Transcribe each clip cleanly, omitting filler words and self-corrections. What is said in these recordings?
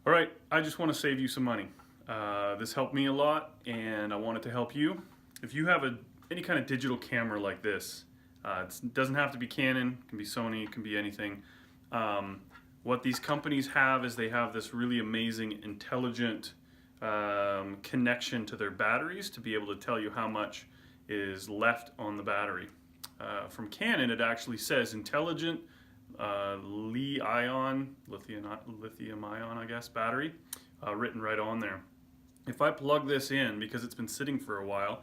All right, I just want to save you some money. This helped me a lot, and I want it to help you. If you have any kind of digital camera like this, it doesn't have to be Canon, it can be Sony, it can be anything. What these companies have is they have this really amazing, intelligent connection to their batteries to be able to tell you how much is left on the battery. From Canon, it actually says intelligent lithium-ion, I guess, battery, written right on there. If I plug this in, because it's been sitting for a while,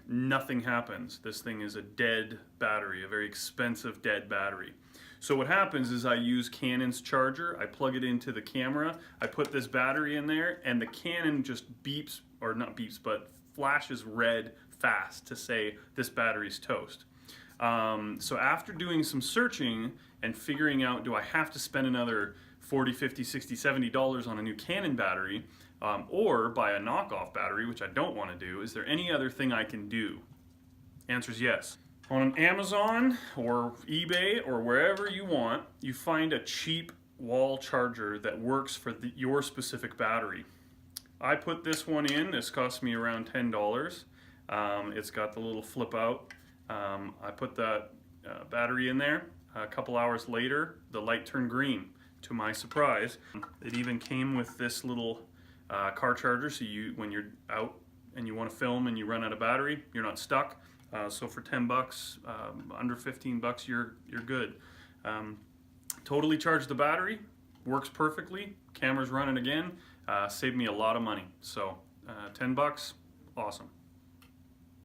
nothing happens. This thing is a dead battery, a very expensive dead battery. So what happens is I use Canon's charger, I plug it into the camera, I put this battery in there, and the Canon just beeps, or not beeps, but flashes red fast to say this battery's toast. So after doing some searching and figuring out, do I have to spend another $40, $50, $60, $70 on a new Canon battery, or buy a knockoff battery, which I don't want to do, is there any other thing I can do? Answer is yes. On Amazon or eBay or wherever you want, you find a cheap wall charger that works for your specific battery. I put this one in. This cost me around $10. It's got the little flip out. I put that battery in there. A couple hours later, the light turned green, to my surprise. It even came with this little car charger, so when you're out and you want to film and you run out of battery, you're not stuck. So for 10 bucks, under 15 bucks, you're good. Totally charged the battery, works perfectly, camera's running again, saved me a lot of money. So 10 bucks, awesome.